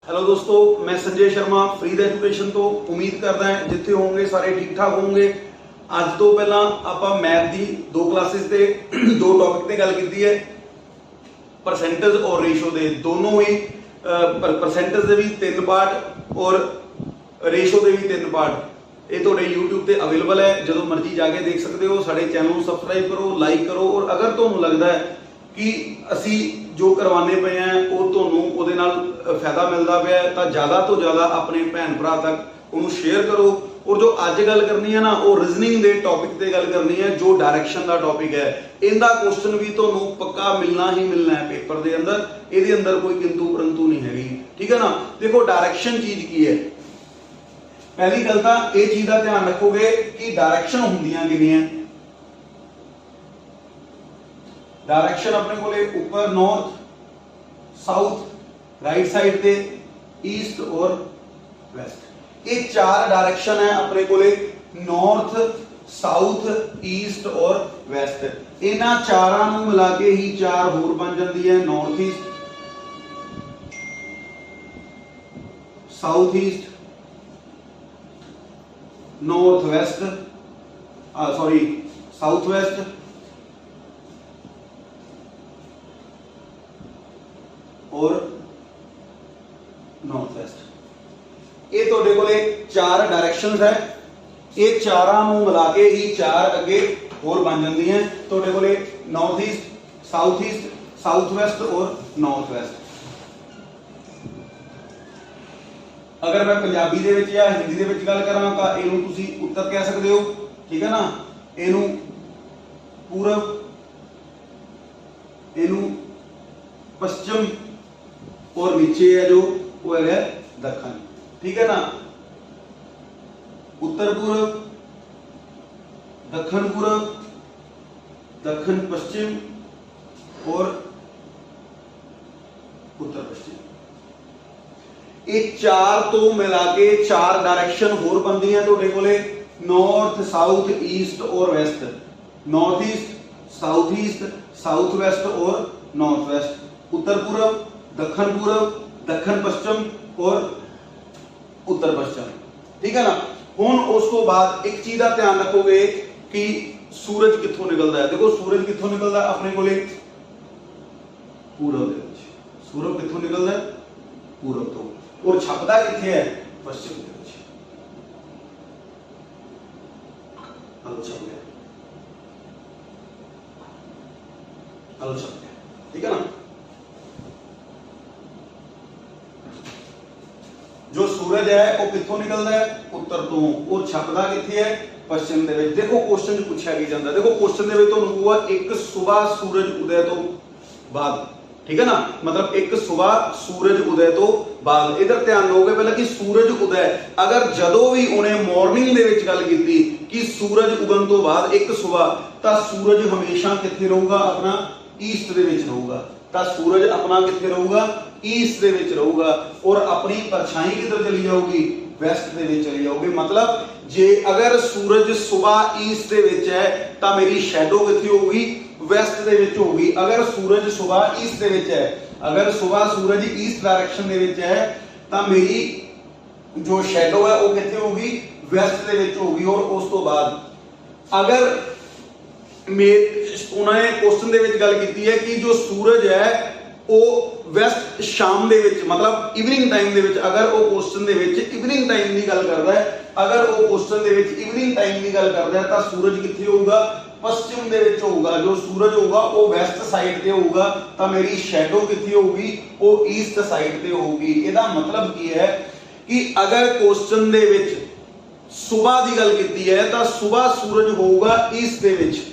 Hello दोस्तों, मैं Sanjay Sharma फ्रीद education तो उम्मीद करदा है जिथे होंगे सारे ठीक ठाक होंगे। अज तो पहला आपां मैथ दी दो क्लासेस दे दो टॉपिक ते गल कीती है, परसेंटेज और रेशो दे दोनों ही। परसेंटेज दे भी 3 पार्ट और रेशो दे भी 3 पार्ट। ये तुहाडे यूट्यूब ते अवेलेबल है, जो मर्जी जाके देख सकते हो। साडे चैनल नूं सबसक्राइब करो, लाइक करो, और अगर तुहानूं लगदा है कि असी जो करवाने पे हैं वो तुहानूं उहदे नाल फायदा मिलता पाया तो ज़्यादा तो ज़्यादा अपने भैन भरा तक उन्होंने शेयर करो। और जो अज गल करनी है ना, वो रीजनिंग के टॉपिक से गल करनी है, जो डायरैक्शन का टॉपिक है। इनका क्वेश्चन भी तुहानूं पक्का मिलना ही मिलना है पेपर के अंदर। ये अंदर कोई किंतु परंतु नहीं हैगी, ठीक है ना। देखो डायरैक्शन चीज की है। पहली गल तो यह चीज का ध्यान रखोगे कि डायरैक्शन होंदियां किहड़ियां। डायरैक्शन अपने को ऊपर नॉर्थ, साउथ, राइट साइड पे ईस्ट और वेस्ट। ये 4 डायरेक्शन है अपने को, नॉर्थ, साउथ, ईस्ट और वेस्ट। इन्हां चारां नूं मिला के ही 4 होर बन जाती है, north east, south east, north waste, sorry south west और नॉर्थ वेस्ट। ये तुहाडे कोले 4 डायरेक्शंस है। ये चारां नूं मिला के ही 4 अगे होर बन जाती हैं। तुहाडे कोले नॉर्थ ईस्ट, साउथ वेस्ट और नॉर्थ वेस्ट। अगर मैं पंजाबी दे विच या हिंदी दे विच गल करां तां इहनूं तुसीं उत्तर कह सकदे हो, ठीक है ना। इहनूं पूरब, इहनूं पश्चिम और नीचे है जो वो है दक्षिण, ठीक है ना। उत्तर पूर्व, दक्षिण पूर्व, दक्षिण पश्चिम और उत्तर पश्चिम। ये 4 तो मिला के 4 डायरेक्शन होर बनती हैं तुहाडे कोले, नॉर्थ, साउथ, ईस्ट और west. North east, south west और नॉर्थ वेस्ट। उत्तर पूर्व, दक्षिण पूर्व, दक्षिण पश्चिम और उत्तर पश्चिम, ठीक है ना। हुण उस तो बाद एक चीज का ध्यान रखोगे कि सूरज कित्थों निकलता है। देखो सूरज कित्थों निकलता है अपने कोले पूरब दे विच। सूरज कित्थों निकलता है पूरब तो, और छपदा कित्थे है पश्चिम दे विच। हलो छप गया, हलो छप गया, ठीक है ना। जो सूरज है वो कित्थों निकलता है उत्तर तो, और छपदा कित्थे है पश्चिम दे विच। देखो क्वेश्चन पूछा की जाता, देखो क्वेश्चन दे विच तुहानूं होगा एक सुबह सूरज उदय तो बाद, ठीक है ना। मतलब एक सुबह सूरज उदय तो बाद। इधर ध्यान दोगे पहले कि सूरज उदय, अगर जदों भी उन्हें मॉर्निंग दे विच गल कीती कि सूरज उगन तो बाद एक सुबह, तां सूरज हमेशा कित्थे रहूगा अपना ईस्ट दे विच रहूगा। तां सूरज अपना कित्थे रहूगा ईस्ट दे विच रहूगा, और अपनी परछाई किधर चली जाऊगी वेस्ट दे विच चली जाऊगी। मतलब जे अगर सूरज सुबह ईस्ट दे विच है तां मेरी शैडो कित्थे होगी वेस्ट दे विच होगी। अगर सूरज सुबह ईस्ट दे विच है, अगर सुबह सूरज ईस्ट डायरेक्शन दे विच है तां मेरी जो शैडो है वो कित्थे होगी वेस्ट दे विच होगी। और उस तो बाद अगर उन्होंने क्वेश्चन दे विच गल कीती है कि जो सूरज है वो वेस्ट शाम दे विच, मतलब इवनिंग टाइम दे विच, अगर वो क्वेश्चन दे विच इवनिंग टाइम की गल करदा है, अगर वो क्वेश्चन दे विच इवनिंग टाइम की गल करदा है तां सूरज कित्थे होगा पश्चिम दे विच होगा। जो सूरज होगा वो वेस्ट साइड ते होगा, तां मेरी शैडो कित्थे होगी वो ईस्ट साइड ते होगी। इहदा मतलब की है कि अगर क्वेश्चन दे विच सुबह की गल कीती है तां सुबह सूरज होगा ईस्ट दे विच।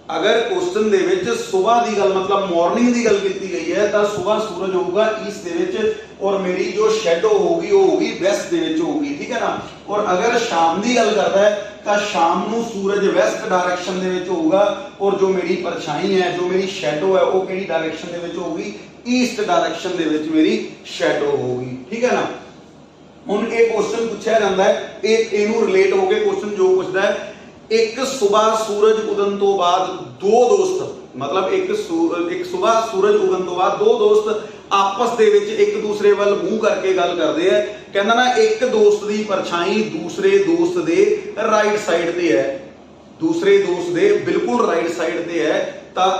अगर क्वेश्चन दे विच सुबह की गल मतलब मॉर्निंग की गल की गई है तो सुबह सूरज होगा ईस्ट दे विच, और मेरी जो शैडो होगी वो होगी वेस्ट दे विच होगी, ठीक है ना। और अगर शाम की गल करता है तो शाम नूं सूरज वेस्ट डायरेक्शन दे विच होगा, और जो मेरी परछाई है, जो मेरी शैडो है वो किहड़ी डायरेक्शन दे विच होगी ईस्ट डायरेक्शन दे विच मेरी शैडो होगी, ठीक है ना। हुण ये क्वेश्चन पूछा जाता है, इहनूं रिलेट हो के क्वेश्चन जो पूछता है, एक सुबह सूरज उदन तो बाद 2 दोस्त, मतलब एक सुबह सूरज उगन तो बाद 2 दोस्त ਆਪਸ ਦੇ ਵਿੱਚ ਇੱਕ ਦੂਸਰੇ ਵੱਲ ਮੂੰਹ ਕਰਕੇ ਗੱਲ ਕਰਦੇ ਆ। ਕਹਿੰਦਾ ਨਾ ਇੱਕ ਦੋਸਤ ਦੀ ਪਰਛਾਈ ਦੂਸਰੇ ਦੋਸਤ ਦੇ ਰਾਈਟ ਸਾਈਡ ਤੇ ਹੈ, ਦੂਸਰੇ ਦੋਸਤ ਦੇ ਬਿਲਕੁਲ ਰਾਈਟ ਸਾਈਡ ਤੇ ਹੈ। ਤਾਂ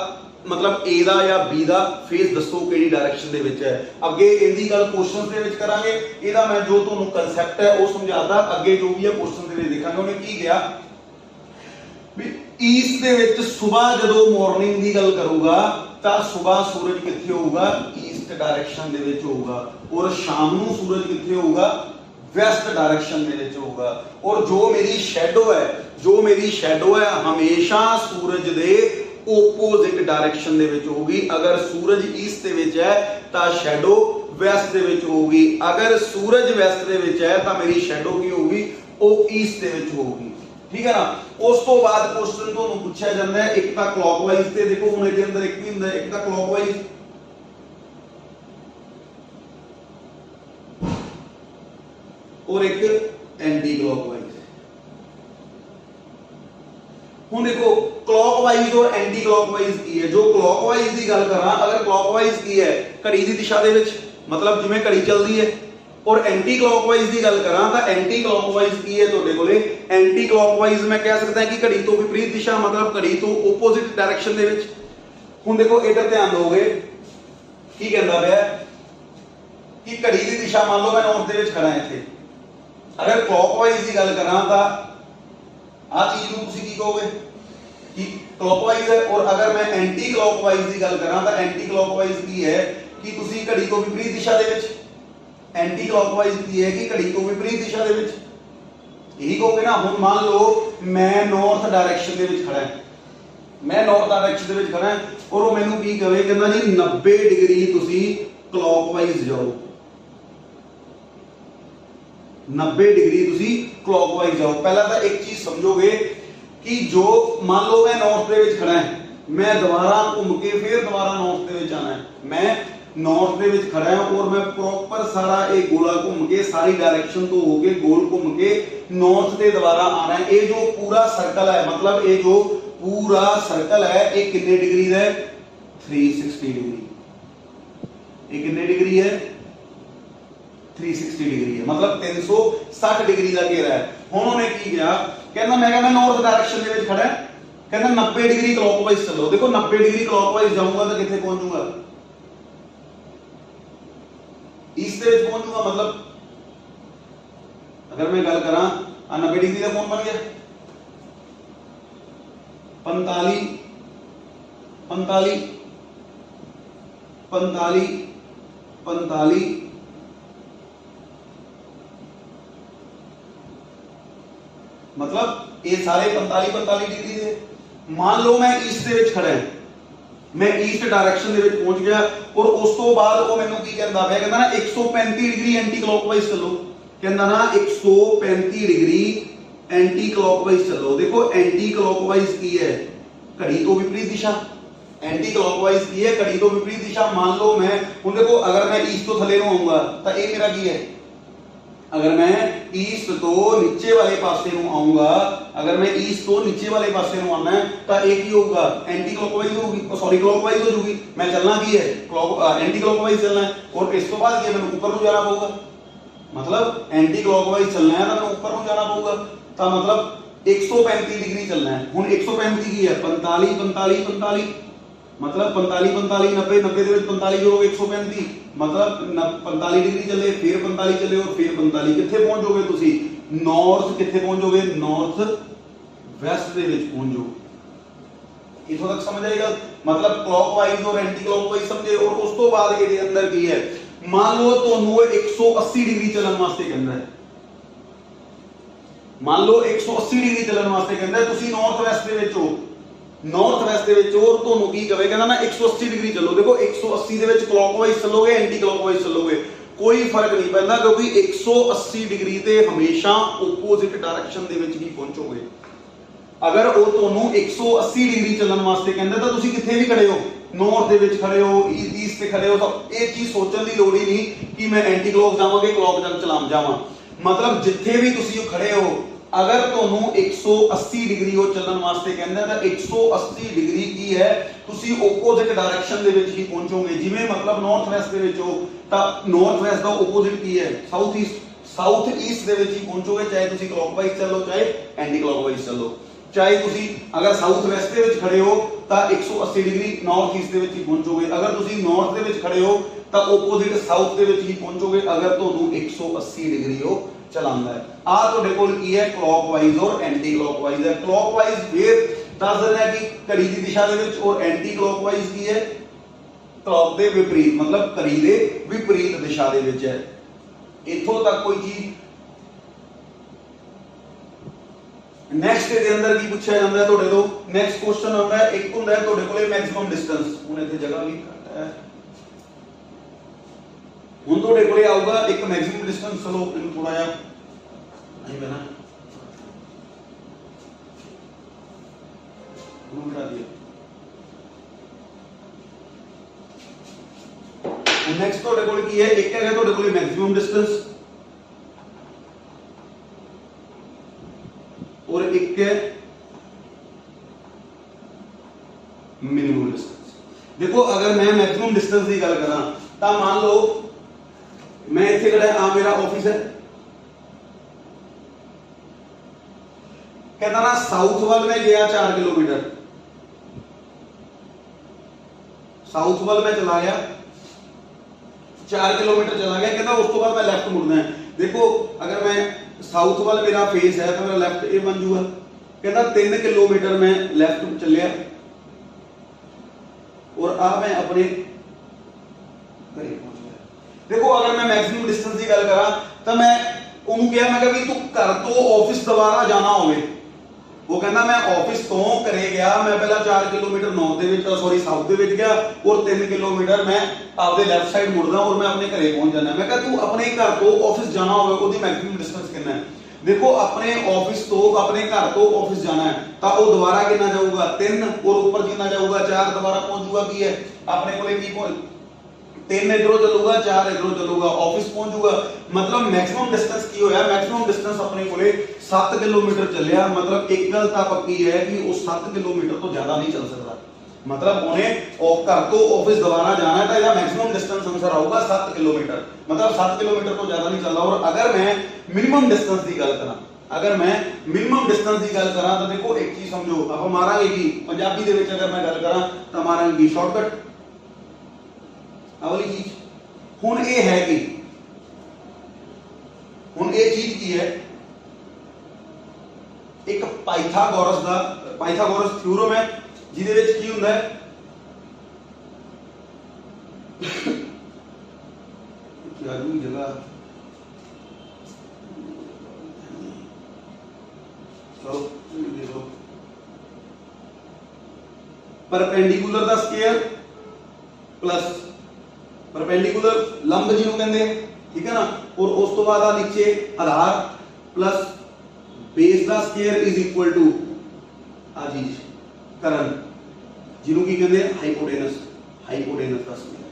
ਮਤਲਬ A ਦਾ ਜਾਂ B ਦਾ ਫੇਸ ਦੱਸੋ ਕਿਹੜੀ ਡਾਇਰੈਕਸ਼ਨ ਦੇ ਵਿੱਚ ਹੈ। ਅੱਗੇ ਇਹਦੀ ਗੱਲ ਕੁਐਸਚਨਸ ਦੇ ਵਿੱਚ ਕਰਾਂਗੇ। ਇਹਦਾ ਮੈਂ ਜੋ ਤੁਹਾਨੂੰ ਕਨਸੈਪਟ ਹੈ ਉਹ ਸਮਝਾਤਾ। ਅੱਗੇ ਜੋ ਵੀ ਹੈ ਕੁਐਸਚਨ ਦੇ ਵਿੱਚ ਦੇਖਾਂਗੇ। ਉਹਨੇ ਕੀ ਕਿਹਾ ਵੀ ਈਸਟ ਦੇ ਵਿੱਚ ਸਵੇਰ ਜਦੋਂ ਮਾਰਨਿੰਗ ਦੀ ਗੱਲ ਕਰੂਗਾ ਤਾਂ ਸਵੇਰ ਸੂਰਜ ਕਿੱਥੇ ਹੋਊਗਾ, ਈਸਟ ਡਾਇਰੈਕਸ਼ਨ ਦੇ ਵਿੱਚ ਹੋਊਗਾ, ਔਰ ਸ਼ਾਮ ਨੂੰ ਸੂਰਜ ਕਿੱਥੇ ਹੋਊਗਾ, ਵੈਸਟ ਡਾਇਰੈਕਸ਼ਨ ਦੇ ਵਿੱਚ ਹੋਊਗਾ। ਔਰ ਜੋ ਮੇਰੀ ਸ਼ੈਡੋ ਹੈ ਹਮੇਸ਼ਾ ਸੂਰਜ ਦੇ opposite ਡਾਇਰੈਕਸ਼ਨ ਦੇ ਵਿੱਚ ਹੋਊਗੀ। ਅਗਰ ਸੂਰਜ ਈਸਟ ਦੇ ਵਿੱਚ ਹੈ ਤਾਂ ਸ਼ੈਡੋ ਵੈਸਟ ਦੇ ਵਿੱਚ ਹੋਊਗੀ। ਅਗਰ ਸੂਰਜ ਵੈਸਟ ਦੇ ਵਿੱਚ ਹੈ ਤਾਂ ਮੇਰੀ ਸ਼ੈਡੋ ਕੀ ਹੋਊਗੀ, ਉਹ ਈਸਟ ਦੇ ਵਿੱਚ ਹੋਊਗੀ। ਠੀਕ ਹੈ ਨਾ। ਉਸ ਤੋਂ ਬਾਅਦ ਕੁਐਸਚਨ ਤੁਹਾਨੂੰ ਪੁੱਛਿਆ ਜਾਂਦਾ ਹੈ ਇੱਕ ਤਾਂ ਕਲੌਕਵਾਈਜ਼ ਤੇ ਦੇਖੋ, ਹੁਣ ਇਹਦੇ ਅੰਦਰ ਇੱਕ ਵੀ ਹੁੰਦਾ ਇੱਕ ਤਾਂ ਕਲੌਕਵਾਈਜ਼ ਔਰ ਇੱਕ ਐਂਟੀ ਕਲੌਕਵਾਈਜ਼। ਹੁਣ ਦੇਖੋ ਕਲੌਕਵਾਈਜ਼ ਔਰ ਐਂਟੀ ਕਲੌਕਵਾਈਜ਼ ਕੀ ਹੈ। ਜੋ ਕਲੌਕਵਾਈਜ਼ ਦੀ ਗੱਲ ਕਰਾਂ, ਅਗਰ ਕਲੌਕਵਾਈਜ਼ ਕੀ ਹੈ ਘੜੀ ਦੀ ਦਿਸ਼ਾ ਦੇ ਵਿੱਚ, ਮਤਲਬ ਜਿਵੇਂ ਘੜੀ ਚੱਲਦੀ ਹੈ। ਔਰ ਐਂਟੀ ਕਲੌਕਵਾਈਜ਼ ਦੀ ਗੱਲ ਕਰਾਂ ਤਾਂ ਐਂਟੀ ਕਲੌਕਵਾਈਜ਼ ਕੀ ਹੈ ਤੁਹਾਡੇ ਕੋਲੇ। ਐਂਟੀ ਕਲੌਕਵਾਈਜ਼ ਮੈਂ ਕਹਿ ਸਕਦਾ ਕਿ ਘੜੀ ਤੋਂ ਵਿਪਰੀਤ ਦਿਸ਼ਾ, ਮਤਲਬ ਘੜੀ ਤੋਂ ਆਪੋਜ਼ਿਟ ਡਾਇਰੈਕਸ਼ਨ ਦੇ ਵਿੱਚ। ਹੁਣ ਦੇਖੋ ਇੱਧਰ ਧਿਆਨ ਦਿਓਗੇ ਕੀ ਕਹਿੰਦਾ ਪਿਆ ਕਿ ਘੜੀ ਦੀ ਦਿਸ਼ਾ ਮੰਨ ਲਓ ਮੈਂ ਨਾਰਥ ਦੇ ਵਿੱਚ ਖੜਾ ਹਾਂ ਇੱਥੇ। ਅਗਰ ਕਲੌਕਵਾਈਜ਼ ਦੀ ਗੱਲ ਕਰਾਂ ਤਾਂ ਆ ਚੀਜ਼ ਨੂੰ ਤੁਸੀਂ ਕੀ ਕਹੋਗੇ ਕਿ ਕਲੌਕਵਾਈਜ਼ ਹੈ। ਔਰ ਅਗਰ ਮੈਂ ਐਂਟੀ ਕਲੌਕਵਾਈਜ਼ ਦੀ ਗੱਲ ਕਰਾਂ ਤਾਂ ਐਂਟੀ ਕਲੌਕਵਾਈਜ਼ ਕੀ ਹੈ ਕਿ ਤੁਸੀਂ ਘੜੀ ਤੋਂ ਵਿਪਰੀਤ ਦਿਸ਼ਾ ਦੇ ਵਿੱਚ। ਐਂਟੀ ਕਲੌਕਵਾਈਜ਼ ਕੀ ਹੈ ਕਿ ਘੜੀ ਤੋਂ ਵਿਪਰੀਤ ਦਿਸ਼ਾ ਦੇ ਵਿੱਚ, ਇਹੀ ਕਹੋਗੇ ਨਾ। ਹੁਣ ਮੰਨ ਲਓ ਮੈਂ ਨਾਰਥ ਡਾਇਰੈਕਸ਼ਨ ਦੇ ਵਿੱਚ ਖੜਾ ਹਾਂ, ਮੈਂ ਨਾਰਥ ਡਾਇਰੈਕਸ਼ਨ ਦੇ ਵਿੱਚ ਖੜਾ ਹਾਂ ਔਰ ਉਹ ਮੈਨੂੰ ਕੀ ਕਹੇ, ਕਹਿੰਦਾ ਜੀ 90 ਡਿਗਰੀ ਤੁਸੀਂ ਕਲੌਕਵਾਈਜ਼ ਜਾਓ, 90 ਡਿਗਰੀ ਤੁਸੀਂ ਕਲੌਕਵਾਈਜ਼ ਜਾਓ। ਪਹਿਲਾਂ ਤਾਂ ਇੱਕ ਚੀਜ਼ ਸਮਝੋਗੇ ਕਿ ਜੋ ਮੰਨ ਲਓ ਮੈਂ ਨਾਰਥ ਦੇ ਵਿੱਚ ਖੜਾ ਹਾਂ, ਮੈਂ ਦੁਬਾਰਾ ਘੁੰਮ ਕੇ ਫਿਰ ਦੁਬਾਰਾ ਨਾਰਥ ਦੇ ਵਿੱਚ ਆਣਾ ਹੈ। ਮੈਂ ਨਾਰਥ ਦੇ ਵਿੱਚ ਖੜਾ ਹਾਂ ਔਰ ਮੈਂ ਪ੍ਰੋਪਰ ਸਾਰਾ ਇਹ ਗੋਲਾ ਘੁੰਮ ਕੇ ਸਾਰੀ ਡਾਇਰੈਕਸ਼ਨ ਤੋਂ ਹੋ ਕੇ ਗੋਲ ਘੁੰਮ ਕੇ ਨਾਰਥ ਤੇ ਦੁਬਾਰਾ ਆਣਾ ਹੈ। ਇਹ ਜੋ ਪੂਰਾ ਸਰਕਲ ਹੈ, ਮਤਲਬ ਇਹ ਜੋ ਪੂਰਾ ਸਰਕਲ ਹੈ ਇਹ ਕਿੰਨੇ ਡਿਗਰੀ ਦਾ ਹੈ, 360 ਡਿਗਰੀ। ਇਹ ਕਿੰਨੇ ਡਿਗਰੀ ਹੈ, 360 ਡਿਗਰੀ ਹੈ, ਮਤਲਬ 360 ਡਿਗਰੀ ਦਾ ਘੇਰਾ ਹੈ। ਹੁਣ ਉਹਨੇ ਕੀ ਕਿਹਾ, ਕਹਿੰਦਾ ਮੈਂ ਨਾਰਥ ਡਾਇਰੈਕਸ਼ਨ ਦੇ ਵਿੱਚ ਖੜਾ, ਕਹਿੰਦਾ 90 ਡਿਗਰੀ ਕਲੌਕਵਾਈਜ਼ ਚੱਲੋ। ਦੇਖੋ 90 ਡਿਗਰੀ ਕਲੌਕਵਾਈਜ਼ ਜਾਊਂਗਾ ਤਾਂ ਕਿੱਥੇ ਪਹੁੰਚੂਗਾ, ਈਸਟ ਦੇ ਵਿੱਚ ਪਹੁੰਚੂਗਾ। ਮਤਲਬ अगर मैं गल करा 90 डिग्री का कौन बन गया 45 45 45 45 मतलब ये सारे 45 45 डिग्री थे। मान लो मैं ईस्ट ਦੇ ਵਿੱਚ ਖੜਾ ਹਾਂ, मैं ईस्ट डायरेक्शन ਦੇ ਵਿੱਚ ਪਹੁੰਚ ਗਿਆ और उस तो बाद ਉਹ ਮੈਨੂੰ ਕੀ ਕਹਿੰਦਾ ਪਿਆ, ਕਹਿੰਦਾ ਨਾ 135 डिग्री एंटी क्लॉकवाइज चलो, कहना ना 135 डिग्री एंटी क्लॉकवाइज चलो। देखो एंटी क्लॉकवाइज की है घड़ी तो विपरीत दिशा, एंटी क्लॉकवाइज की है घड़ी तो विपरीत दिशा। मान लो मैं हुण देखो अगर मैं ईस्ट तो थले नूं आऊंगा तो ये मेरा की है, अगर मैं ईस्ट तो नीचे वाले पासे नूं आऊंगा, अगर मैं ईस्ट तो नीचे वाले पासे नूं आना है तो एक ही होगा एंटी क्लॉकवाइज होगी, सॉरी क्लॉकवाइज हो जाएगी। मैं चलना की है एंटी क्लॉकवाइज चलना है और इस तो बाद ये मैंने ऊपर नूं जाना पऊगा, मतलब एंटी क्लॉकवाइज चलना है तो मैं ऊपर नूं जाना पऊगा। तो मतलब 135 डिग्री चलना है। हुण 135 की है 45 45 45, मतलब 45 45 90 90 ਦੇ ਵਿੱਚ 45 जोड़ोगे 135, मतलब 45 डिग्री चले फिर 45 चले और फिर 45। कित्थे पहुंच जाओगे तुसी नॉर्थ, कित्थे पहुंच जाओगे नॉर्थ वेस्ट ਦੇ ਵਿੱਚ पहुंच जाओगे। इथों तक समझ आएगा, मतलब क्लॉकवाइज और एंटी क्लॉकवाइज समझे। और उस तो बाद ਇਹਦੇ ਅੰਦਰ ਕੀ ਹੈ, मान लो ਤੁਹਾਨੂੰ 180 डिग्री ਚੱਲਣ ਵਾਸਤੇ ਕਹਿੰਦਾ ਹੈ, मान लो 180 डिग्री ਚੱਲਣ ਵਾਸਤੇ ਕਹਿੰਦਾ ਹੈ, ਤੁਸੀਂ ਨਾਰਥ ਵੈਸਟ ਦੇ ਵਿੱਚ ਹੋ, ਨਾਰਥ ਵੈਸਟ ਦੇ ਵਿੱਚ ਹੋਰ ਤੁਹਾਨੂੰ ਕੀ ਕਹੇ, ਕਹਿੰਦਾ ਨਾ 180 डिग्री ਚੱਲੋ। देखो 180 ਦੇ ਵਿੱਚ क्लॉकवाइज ਚੱਲੋਗੇ ਐਂਟੀ क्लॉकवाइज ਚੱਲੋਗੇ ਕੋਈ ਫਰਕ ਨਹੀਂ ਪੈਂਦਾ, ਕਿਉਂਕਿ 180 डिग्री ਤੇ ਹਮੇਸ਼ਾ ਆਪੋਜ਼ਿਟ ਡਾਇਰੈਕਸ਼ਨ ਦੇ ਵਿੱਚ ਹੀ ਪਹੁੰਚੋਗੇ। ਅਗਰ ਉਹ ਤੁਹਾਨੂੰ 180 डिग्री ਚੱਲਣ ਵਾਸਤੇ ਕਹਿੰਦਾ ਤਾਂ ਤੁਸੀਂ ਕਿੱਥੇ ਵੀ ਖੜੇ ਹੋ, नॉर्थ ਦੇ ਵਿੱਚ ਖੜੇ ਹੋ, ईस्ट ਤੇ ਖੜੇ ਹੋ, ਤਾਂ ਇਹ ਚੀਜ਼ ਸੋਚਣ ਦੀ ਲੋੜ ਹੀ ਨਹੀਂ ਕਿ ਮੈਂ ਐਂਟੀ ਕਲੌਕ ਜਾਵਾਂਗੇ ਕਲੌਕ ਜੰਗ ਚਲਾਮ ਜਾਵਾਂ। मतलब जिथे भी तुसी खड़े हो अगर ਤੁਹਾਨੂੰ 180 ਡਿਗਰੀ ਉਹ ਚੱਲਣ ਵਾਸਤੇ ਕਹਿੰਦਾ ਤਾਂ 180 ਡਿਗਰੀ ਕੀ ਹੈ, ਤੁਸੀਂ ਆਪੋਜ਼ਿਟ ਡਾਇਰੈਕਸ਼ਨ ਦੇ ਵਿੱਚ ਹੀ ਪਹੁੰਚੋਗੇ। ਜਿਵੇਂ ਮਤਲਬ ਨਾਰਥ ਵੈਸਟ ਦੇ ਵਿੱਚ ਹੋ ਤਾਂ ਨਾਰਥ ਵੈਸਟ ਦਾ ਆਪੋਜ਼ਿਟ ਕੀ ਹੈ, ਸਾਊਥ ਈਸਟ ਦੇ ਵਿੱਚ ਹੀ ਪਹੁੰਚੋਗੇ, ਚਾਹੇ ਤੁਸੀਂ ਕਲੌਕਵਾਈਜ਼ ਚੱਲੋ ਚਾਹੇ ਐਂਟੀ ਕਲੌਕਵਾਈਜ਼ ਚੱਲੋ। ਚਾਹੇ ਤੁਸੀਂ ਅਗਰ ਸਾਊਥ ਵੈਸਟ ਦੇ ਵਿੱਚ ਖੜੇ ਹੋ ਤਾਂ 180 ਡਿਗਰੀ ਨਾਰਥ ਈਸਟ ਦੇ ਵਿੱਚ ਹੀ ਪਹੁੰਚੋਗੇ। ਅਗਰ ਤੁਸੀਂ ਨਾਰਥ ਦੇ ਵਿੱਚ ਖੜੇ ਹੋ ਤਾਂ ਆਪੋਜ਼ਿਟ ਸਾਊਥ ਦੇ ਵਿੱਚ ਹੀ ਪਹੁੰਚੋਗੇ, ਅਗਰ ਤੁਹਾਨੂੰ 180 ਡਿਗਰੀ ਉਹ ਚਲਾਉਂਦਾ ਹੈ। ਆ ਤੁਹਾਡੇ ਕੋਲ ਕੀ ਹੈ, ਕਲੌਕਵਾਈਜ਼ ਔਰ ਐਂਟੀ ਕਲੌਕਵਾਈਜ਼ ਹੈ। ਕਲੌਕਵਾਈਜ਼ ਫਿਰ ਦੱਸ ਦਿੰਦਾ ਕਿ ਘੜੀ ਦੀ ਦਿਸ਼ਾ ਦੇ ਵਿੱਚ, ਔਰ ਐਂਟੀ ਕਲੌਕਵਾਈਜ਼ ਕੀ ਹੈ, ਕਲੌਕ ਦੇ ਵਿਪਰੀਤ, ਮਤਲਬ ਘੜੀ ਦੇ ਵਿਪਰੀਤ ਦਿਸ਼ਾ ਦੇ ਵਿੱਚ ਹੈ। ਇੱਥੋਂ ਤੱਕ ਕੋਈ ਚੀਜ਼। ਨੈਕਸਟ ਦੇ ਅੰਦਰ ਕੀ ਪੁੱਛਿਆ ਜਾਂਦਾ ਹੈ ਤੁਹਾਡੇ ਤੋਂ, ਨੈਕਸਟ ਕੁਐਸਚਨ ਆਉਂਦਾ ਹੈ, ਇੱਕ ਹੁੰਦਾ ਹੈ ਤੁਹਾਡੇ ਕੋਲੇ ਮੈਕਸਿਮਮ ਡਿਸਟੈਂਸ। ਹੁਣ ਇੱਥੇ ਜਗ੍ਹਾ ਵੀ ਘੱਟ ਹੈ, ਹੁਣ ਤੁਹਾਡੇ ਕੋਲੇ ਆਊਗਾ ਇੱਕ ਮੈਕਸਿਮਮ ਡਿਸਟੈਂਸ। ਚਲੋ ਇਹਨੂੰ ਥੋੜਾ ਜਿਹਾ ਨਹੀਂ ਬਣਾ ਉਹਨੂੰ ਹਟਾ ਦਿਓ। ਨੈਕਸਟ ਤੁਹਾਡੇ ਕੋਲ ਕੀ ਹੈ, ਇੱਕ ਹੈਗਾ ਤੁਹਾਡੇ ਕੋਲੇ ਮੈਕਸਿਮਮ ਡਿਸਟੈਂਸ और एक है मिनिमम डिस्टेंस। देखो अगर मैं मैक्सिमम डिस्टेंस की गल करा तो मान लो मैं इत्थे खड़ा, आ मेरा ऑफिस है, कहता ना साउथ वाल में गया 4 किलोमीटर, साउथ वाल में चला गया 4 किलोमीटर चला गया, कहता उस तो बाद मैं लेफ्ट मुड़ना है। देखो अगर मैं साउथ वाल मेरा फेस है तो मेरा लेफ्ट ए बन जूगा, कहता 3 किलोमीटर मैं लेफ्ट चलिया और आ मैं अपने घरे पहुंच गया। देखो अगर मैं मैक्सिमम डिस्टेंस की गल करा तो मैं उन्होंने कहा, मैं भी तू घर तो ऑफिस दोबारा जाना होवे, वो कहना मैं ऑफिस तो घरे गया, मैं पहला 4 किलोमीटर नॉर्थ दे विच सॉरी साउथ दे विच गया और 3 किलोमीटर मैं आपदे लेफ्ट साइड मुड़दा और मैं अपने घरे पहुंच जाना। मैं कहा तू अपने घर तो ऑफिस जाना होवे, ओदी मैक्सिमम डिस्टेंस कितना है। देखो अपने ऑफिस तो अपने घर तो ऑफिस जाना है तो वो दोबारा कितना जाऊगा 3 और ऊपर कितना जाऊगा 4, दोबारा पहुंचूगा की है अपने कोले की 3 इधरों चलूगा 4 इधरों चलूगा, ऑफिस पहुंचूगा। मतलब मैक्सिमम डिस्टेंस की होया, मैक्सिमम डिस्टेंस अपने कोले 7 किलोमीटर चलिया। मतलब एक गल तां पक्की है कि वो 7 किलोमीटर तो ज्यादा नहीं चल सकता। मतलब उन्हें घर तो ऑफिस दोबारा जाना है तो इसका मैक्सिमम डिस्टेंस आंसर आऊगा 7 किलोमीटर, मतलब 7 किलोमीटर तो ज्यादा नहीं चलता। और अगर मैं मिनिमम डिस्टेंस की गल करा, अगर मैं मिनिमम डिस्टेंस की गल करा तो देखो एक चीज समझो, आप मारांगे कि पंजाबी दे विच अगर मैं गल करा तो मारांगे कि शॉर्टकट वाली चीज। हुण ये है कि हुण ये चीज की है, एक पाइथागोरस थ्योरम है जिहदे विच की हुंदा है जादू जगह चलो देखो परपेंडिकुलर दा स्केयर प्लस परपेंडिकुलर लंब जिन्हों कहते, ठीक है ना, और उस तो बाद नीचे आधार प्लस बेस दा स्केयर इज इक्वल टू आ चीज करण जिन्हों की कहते हाइपोटेनस दा स्केयर,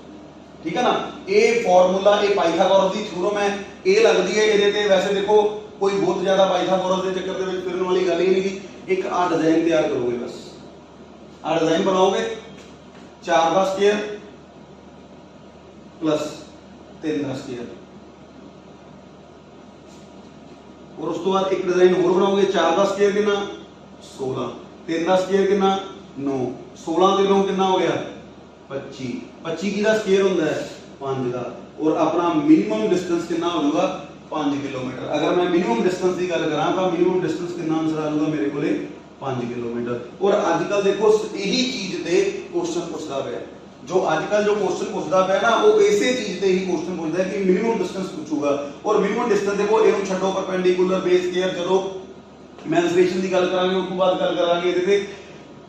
ठीक है ना। ये फार्मूला ये पाइथागोरस दी थ्योरम है, ये लगती है ਇਹਦੇ ਤੇ। वैसे देखो कोई बहुत ज्यादा पाइथागोरस के चक्कर में फिरन वाली गल ही नहीं। एक आ डिजाइन तैयार करोगे, बस आ डिजाइन बनाओगे 4 का स्केयर प्लस 3 का स्केयर, और उस तो बाद एक डिजाइन और बनाओगे 4 का स्केयर कितना 16, 3 का स्केयर कितना 9, 16 ते 9 कितना हो गया 25, 25 की दा स्केयर होता है 5 का, और अपना मिनिमम डिस्टेंस कितना हो जाएगा 5 किलोमीटर। अगर मैं मिनिमम डिस्टेंस की गल करा तो मिनिमम डिस्टेंस कितना आंसर आ जाएगा मेरे को 5 किलोमीटर। और आजकल देखो यही चीज दे क्वेश्चन पूछता है, जो आजकल जो क्वेश्चन पूछता है ना वो ऐसे चीज दे ही क्वेश्चन पूछता है कि मिनिमम डिस्टेंस पूछूगा। और मिनिमम डिस्टेंस देखो ਇਹਨੂੰ ਛੱਡੋ, परपेंडिकुलर बेस स्केयर ਜਦੋਂ मेंसुरेशन ਦੀ ਗੱਲ ਕਰਾਂਗੇ ਉਸ ਤੋਂ ਬਾਅਦ ਗੱਲ ਕਰਾਂਗੇ ਇਹਦੇ ਤੇ।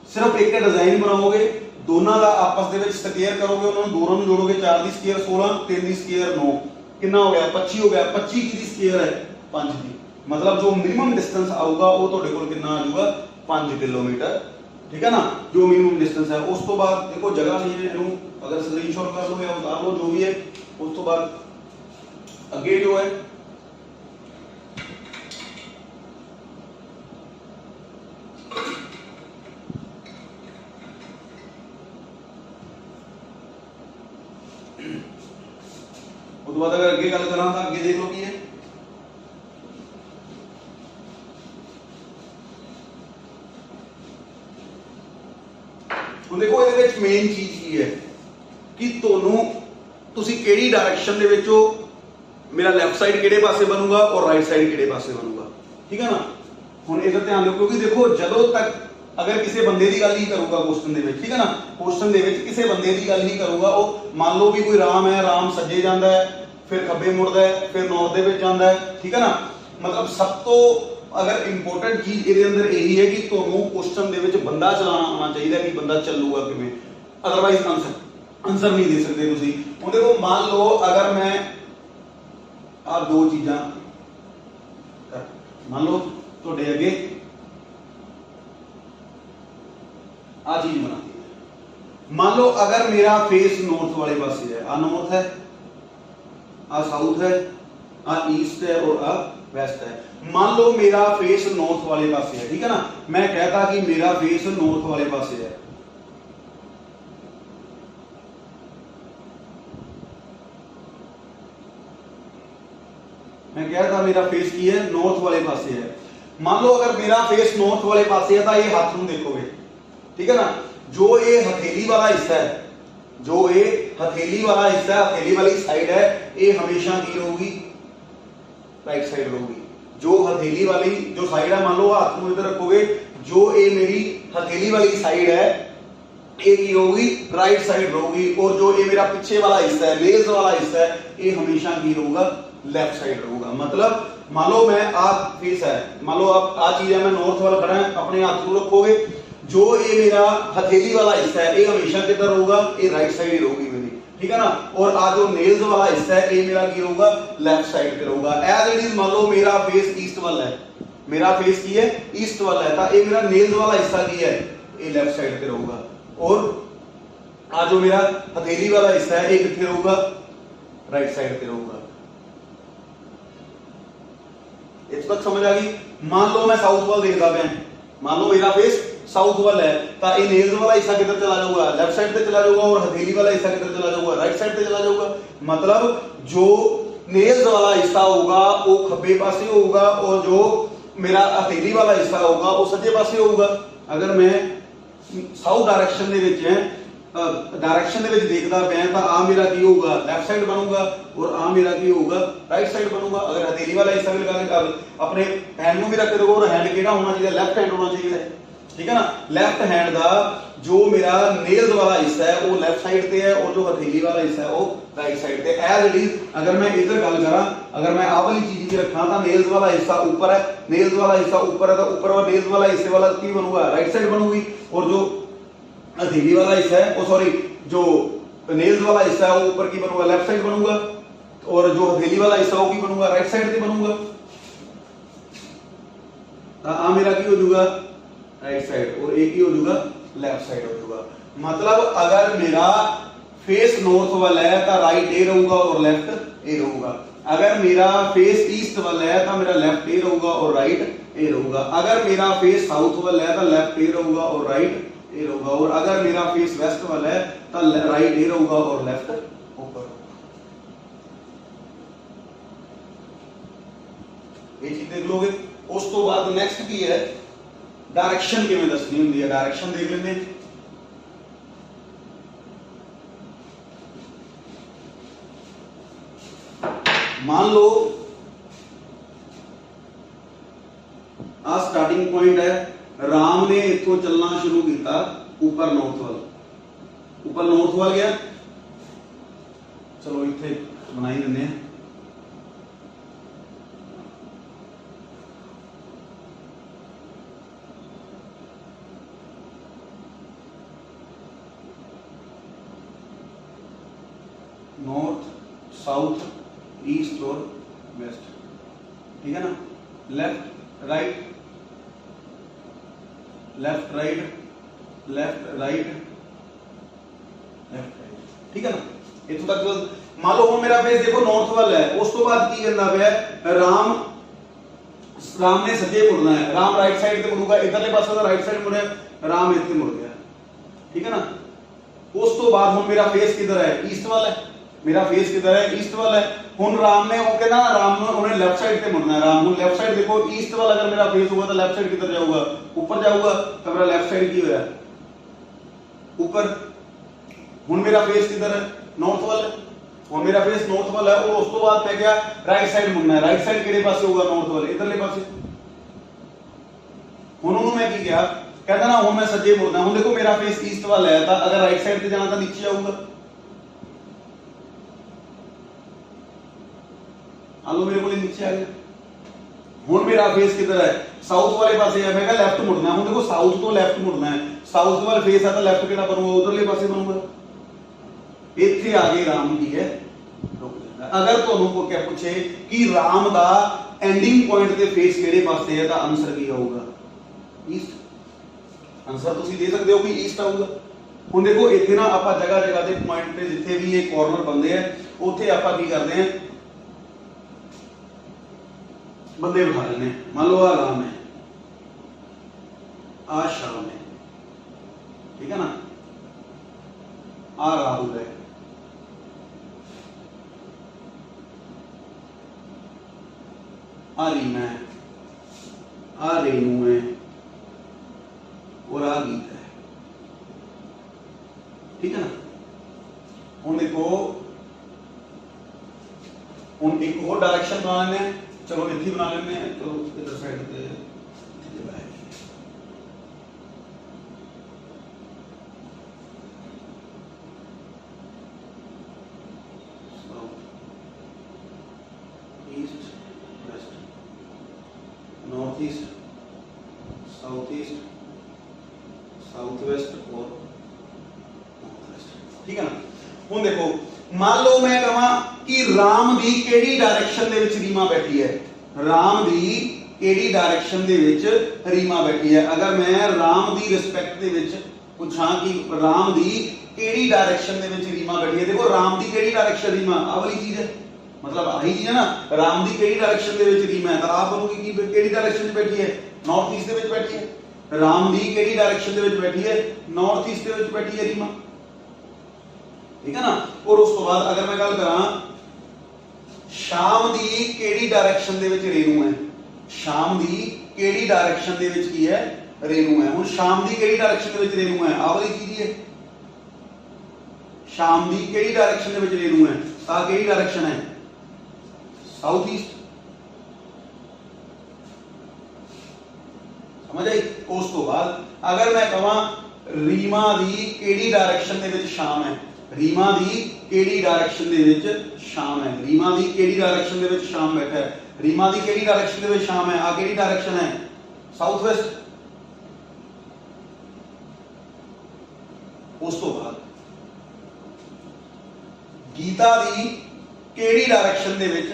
सिर्फ एक डिजाइन बनाओगे, दोनों का आपस ਦੇ ਵਿੱਚ स्केयर करोगे, ਉਹਨਾਂ ਨੂੰ ਦੋਨਾਂ ਨੂੰ ਜੋੜੋਗੇ, 4 ਦੀ स्केयर 16, 3 ਦੀ स्केयर 9, कितना हो गया 25 हो गया। 25 की स्केयर है 5 की, मतलब जो मिनिमम डिस्टेंस आऊगा वो ਤੁਹਾਡੇ ਕੋਲ कितना आ जाऊगा 5 किलोमीटर, ठीक है ना, जो मिनिमम डिस्टेंस है। उस तो बाद देखो जगह नहीं है, इन्हों अगर स्क्रीनशॉट कर लो या उतार लो जो भी है। उस तो बाद अगे जो है अगे गल करा तो अगे देख लो की है। ਹੁਣ देखो ये मेन चीज की है कि तुसी केड़ी डायरेक्शन दे विच हो, मेरा लेफ्ट साइड केड़े पासे बनूगा और राइट साइड केड़े पासे बनूगा, ठीक है ना। हुण इधर ध्यान दो क्योंकि देखो जदों तक अगर किसी बंदे की गल ही करूंगा क्वेश्चन दे विच, ठीक है ना, क्वेश्चन दे विच किसी बंदे की गल ही करूंगा, वो मान लो भी कोई राम है, राम सज्जे जांदा है फिर खब्बे मुड़दा है फिर नॉर्थ दे विच जांदा है, ठीक है ना। मतलब सब तो अगर इंपोर्टेंट चीज इहदे अंदर यही है कि तुहानू क्वेश्चन दे विच बंदा चलाना आना चाहिए कि बंदा चलूगा किवें, अदरवाइज आंसर नहीं दे सकते तुसीं। हुण देखो मान लो अगर मैं आ दो चीज़ां मान लो तुहाडे अगे आ चीज बनाती है, मान लो अगर मेरा फेस नॉर्थ वाले पासे है, आ नॉर्थ है, आ साउथ है, आ ईस्ट है और आ वेस्ट है। मान लो मेरा फेस नॉर्थ वाले पासे है, ठीक है ना, मैं कहता कि मेरा फेस नॉर्थ वाले पासे है, मैं कहता मेरा फेस की है नॉर्थ वाले पासे है। मान लो अगर मेरा फेस नॉर्थ वाले पासे है तो ये हाथ में देखोगे, ठीक है ना, जो ये हथेली वाला हिस्सा है, जो ये हथेली वाला हिस्सा है, हथेली वाली साइड है, ये हमेशा की रहूगी राइट साइड रहूगी। जो हथेली वाली जो साइड है, मान लो हाथ में इधर रखोगे, जो ये मेरी हथेली वाली साइड है ये की रहूगी राइट साइड रहूगी, और जो ये मेरा पीछे वाला हिस्सा है, नेल्स वाला हिस्सा है, ये हमेशा की रहूगा लेफ्ट साइड रहूगा। मतलब मान लो मैं आप फेस है, मान लो आप आ चीज है, मैं नॉर्थ वाला खड़ा है, अपने हाथ को रखोगे, जो ये मेरा हथेली वाला हिस्सा है ये हमेशा किधर रहूगा, ये राइट साइड ही रहूगी मेरी, ठीक है ना। और आ जो नेल्स वाला हिस्सा है ये मेरा की रहूगा लेफ्ट साइड पे रहूगा। एज इट इज मान लो मेरा फेस ईस्ट वाला है, मेरा फेस की है ईस्ट वाला है, तो ये मेरा नेल्स वाला हिस्सा की है ये लेफ्ट साइड पे रहूगा, और आ जो मेरा हथेली वाला हिस्सा है ये किथे रहूगा राइट साइड पे रहूगा। इस तक समझ आ गई। मान लो मैं साउथ वाल देखता पे, मान लो मेरा फेस साउथ वाल है, तो ये नेल्स वाला हिस्सा किधर चला जाऊगा लेफ्ट साइड पे चला जाऊगा, और हथेली वाला हिस्सा किधर चला जाऊगा राइट साइड पे चला जाऊगा। मतलब जो नेल्स वाला हिस्सा होगा वो खब्बे पासे होगा, और जो मेरा हथेली वाला हिस्सा होगा वो सज्जे पासे होगा। अगर मैं साउथ डायरेक्शन दे विच है डायरेक्शन दे विच देखदा पिया तो आ मेरा की होगा लेफ्ट साइड बनूगा, और आ मेरा की होगा राइट साइड बनूगा। अगर हथेली वाला हिस्सा भी लगा के अपने हैंड में भी रख के देखो, और हैंड केड़ा होना चाहिए लेफ्ट हैंड होना चाहिए, ठीक है ना। लेफ्ट हैंड दा जो मेरा नेल्स वाला हिस्सा है वो लेफ्ट साइड पे है, और जो हथेली वाला हिस्सा है वो राइट साइड पे। एज इट इज अगर मैं इधर गल करा, अगर मैं आ वाली चीज भी रखा तो नेल्स वाला हिस्सा ऊपर है, नेल्स वाला हिस्सा ऊपर है, तो ऊपर वाला नेल्स वाला हिस्से वाला की बनूगा राइट साइड बनूगी, और जो हथेली वाला हिस्सा है वो सॉरी जो नेल्स वाला हिस्सा है वो ऊपर की बनूगा लेफ्ट साइड बनूगा, और जो हथेली वाला हिस्सा वो की बनूगा राइट साइड पे बनूगा। तो आ मेरा की हो जाऊगा राइट साइड, और एक ही हो जाऊगा लेफ्ट साइड हो जाऊगा। मतलब अगर मेरा फेस नॉर्थ वाला है तो राइट ए रहूगा और लेफ्ट ए रहूगा। अगर मेरा फेस ईस्ट वाला है तो मेरा लेफ्ट ए रहूगा और राइट ए रहूगा। अगर मेरा फेस साउथ वाला है तो लेफ्ट ए रहूगा और राइट ए रहूगा। और अगर मेरा फेस वेस्ट वाला है तो राइट ए रहूगा और लेफ्ट ऊपर। ये चीज देख लोगे। उस तो बाद नेक्स्ट की है डायरेक्शन किवें दसनी हुंदी है। डायरेक्शन देख लेंगे। मान लो आ स्टार्टिंग पॉइंट है, राम ने इथों चलना शुरू किया ऊपर नॉर्थ वाल, ऊपर नॉर्थ वाल गया। चलो इथे बनाई देने हैं। नॉर्थ, साउथ, ईस्ट और वेस्ट, ठीक है ना। Left right, left right, left right, left right, ठीक है ना। इथों तक मान लो मेरा फेस देखो नॉर्थ वाल है। उस तो बाद की कहना पे राम ने सज्जे मुड़ना है। राम राइट साइड पे मुड़ूगा, इधरले पासे तो राइट साइड मुड़े, राम इथे मुड़ गया, ठीक है ना। उस तो बाद हुण मेरा फेस किधर है, ईस्ट वाला है। मेरा फेस किधर है, ईस्ट वाला है। हुन राम ने वो कहना राम ने उन्हें लेफ्ट साइड पे मुड़ना है, राम को लेफ्ट साइड देखो ईस्ट वाला अगर मेरा फेस होगा तो लेफ्ट साइड किधर जाऊंगा, ऊपर जाऊंगा, तो मेरा लेफ्ट साइड की होया ऊपर। हुन मेरा फेस किधर है, नॉर्थ वाला, हुन मेरा फेस नॉर्थ वाला है और उस तो बाद मैं क्या राइट साइड मुड़ना है, राइट साइड किहड़े पासे होगा, नॉर्थ वाले इधरले पासे। हुन उन्होंने मैं की किया कहता ना हुन मैं सज्जे मुड़ना, हुन देखो मेरा फेस ईस्ट वाला है, तो अगर राइट साइड पे जाना तो नीचे आऊंगा। आलो मेरे को नीचे आ गया। हुन मेरा फेस किधर है, साउथ वाले पासे है, मैं लेफ्ट मुड़ना है, हुन देखो साउथ तो लेफ्ट मुड़ना है, साउथ वाला फेस है तो लेफ्ट केड़ा बनूंगा, उधरले पासे बनूंगा। इत्थे आगे राम की है रुक जाता। अगर ਤੁਹਾਨੂੰ को क्या पूछे कि राम ਦਾ एंडिंग पॉइंट ਤੇ फेस ਕਿਹੜੇ ਪਾਸੇ ਹੈ ਤਾਂ ਆਨਸਰ ਕੀ ਆਊਗਾ, ईस्ट। आंसर ਤੁਸੀਂ ਦੇ ਸਕਦੇ ਹੋ ਕਿ ईस्ट ਆਊਗਾ। ਹੁਣ ਦੇਖੋ ਇੱਥੇ ਨਾ ਆਪਾਂ ਜਗ੍ਹਾ ਜਗ੍ਹਾ ਦੇ ਪੁਆਇੰਟ ਤੇ ਜਿੱਥੇ ਵੀ ਇਹ ਕਾਰਨਰ ਬੰਦੇ ਆ ਉੱਥੇ ਆਪਾਂ ਕੀ ਕਰਦੇ ਆ बंदे बिठा लेने। मान लो आ राम है, आ श्याम है, ठीक है ना, आ राहुल है, आ रीना है, आ रेणु है और आ गीत है, ठीक है ना। हुन देखो हुन एक और डायरेक्शन बना लेने, चलो इतनी बना लेने हैं, तो इधर साइड पे east west north east south east south west और नॉर्थ वेस्ट, ठीक है ना। हुन देखो मान लो मैं कहां कि राम दी केड़ी डायरेक्शन दे विच रीमा बैठी है, राम दी केड़ी डायरेक्शन दे विच रीमा बैठी है। अगर मैं राम दी रिस्पेक्ट दे विच पूछां कि राम दी केड़ी डायरेक्शन दे विच रीमा बैठी है, देखो राम दी केड़ी डायरेक्शन रीमा आ वाली चीज है, मतलब आही चीज है ना, राम दी केड़ी डायरेक्शन दे विच रीमा है, तो आप बोलोगे कि केड़ी डायरेक्शन में बैठी है, नॉर्थ ईस्ट दे विच बैठी है। राम दी केड़ी डायरेक्शन दे विच बैठी है, नॉर्थ ईस्ट दे विच बैठी है रीमा, ठीक है ना। और उस तो बाद अगर मैं गल करा शाम दी केड़ी डायरेक्शन दे विच रेणु है, शाम दी केड़ी डायरेक्शन दे विच की है, रेणु है। हुन शाम दी केड़ी डायरेक्शन दे विच रेणु है, आ वाली चीज है, शाम दी केड़ी डायरेक्शन दे विच रेणु है, आ केड़ी डायरेक्शन है, साउथ ईस्ट, समझ आई। उस तो बाद अगर मैं कहां रीमा दी केड़ी डायरेक्शन दे विच शाम है, रीमा दी केड़ी डायरेक्शन दे विच शाम है, रीमा दी केड़ी डायरेक्शन दे विच शाम बैठा है, रीमा दी केड़ी डायरेक्शन दे विच शाम है, आ केड़ी डायरेक्शन है, साउथ वेस्ट। उस तो बाद गीता दी केड़ी डायरेक्शन दे विच,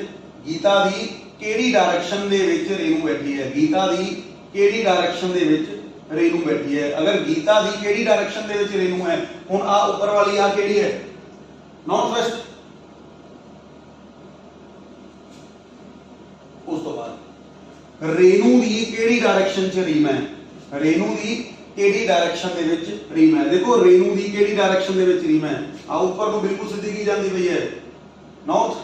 गीता दी केड़ी डायरेक्शन दे विच रेणु बैठी है, गीता दी केड़ी डायरेक्शन दे विच रेणु बैठी है। अगर गीता दी केड़ी डायरेक्शन दे विच रेणु है, हुन आ ऊपर वाली आ केड़ी है, नॉर्थ वेस्ट। उस तो बाद रेणु दी केड़ी डायरेक्शन च रीमा है, रेणु दी केड़ी डायरेक्शन दे विच रीमा है, देखो रेणु दी केड़ी डायरेक्शन दे विच रीमा है, आ ऊपर तो बिल्कुल सीधी की जाती पई है, north.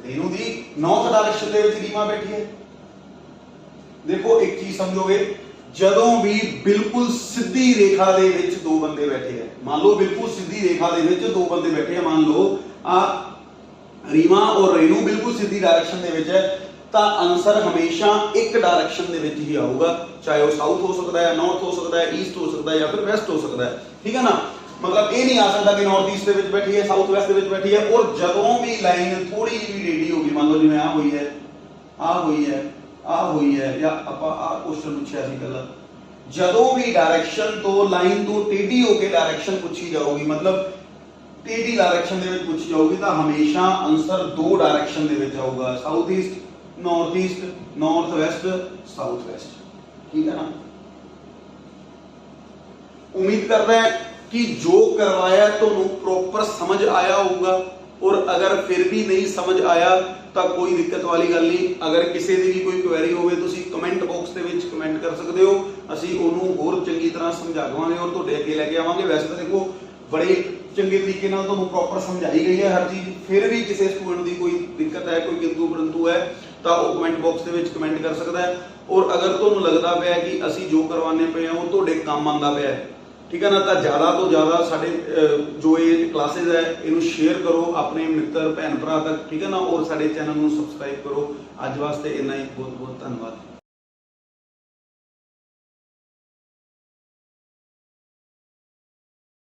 Renu the north direction दे विच रीमा बैठी है। देखो एक चीज समझोगे, जदों भी बिल्कुल सीधी रेखा दे विच दो बंदे बैठे हैं, मान लो बिल्कुल सीधी रेखा दे विच दो बंदे बैठे हैं, मान लो आ रीमा और रेणु बिल्कुल सीधी डायरेक्शन दे विच है, तो आंसर हमेशा एक डायरेक्शन दे विच ही आऊगा, चाहे वो साउथ हो सकता है, नॉर्थ हो सकता है, ईस्ट हो सकता है या फिर वेस्ट हो सकता है, ठीक है ना। मतलब ये नहीं आ सकता कि नॉर्थ ईस्ट दे विच बैठी है, साउथ वेस्ट दे विच बैठी है। और जदों भी लाइन थोड़ी जी भी टेढ़ी होगी, मान लो जिवें आ हुई है, आ हुई है, आ हुई है, या आपां आ क्वेश्चन पूछिया सी पहला, जदों भी डायरेक्शन तो लाइन तो टेढ़ी होकर डायरेक्शन पूछी जाऊगी, मतलब टेढ़ी डायरेक्शन दे विच पूछी जाऊगी, तो हमेशा आंसर दो डायरेक्शन दे विच आऊगा, south east north west south west, ठीक है ना। उम्मीद करता है कि जो करवाया तो प्रॉपर समझ आया होगा, और अगर फिर भी नहीं समझ आया तो कोई दिक्कत वाली गल नहीं। अगर किसी की भी कोई क्वेरी होवे तुसी कमेंट बॉक्स दे विच कमेंट कर सकते हो, असीं ओनू होर चंगी तरह समझा देवांगे और तुहाडे अगे लेके आवांगे। वैसे तो देखो बड़े चंगे तरीके नाल तुहानूं प्रॉपर समझाई गई है हर चीज़। फिर भी किसी स्टूडेंट की कोई दिक्कत है, कोई किंतु परंतु है, तो वो कमेंट बॉक्स के कमेंट कर सकता है। और अगर तुहानूं लगता पाया कि असी जो करवाने पे हैं वो तुहाडे काम आंदा पाया, ठीक है ना, तो ज़्यादा तो ज़्यादा साडे जो ये क्लासेज है इनू शेयर करो अपने मित्र भैन भरा तक, ठीक है ना, और साडे चैनल को सबसक्राइब करो। अज वास्ते इन्ना ही, बहुत बहुत धन्यवाद।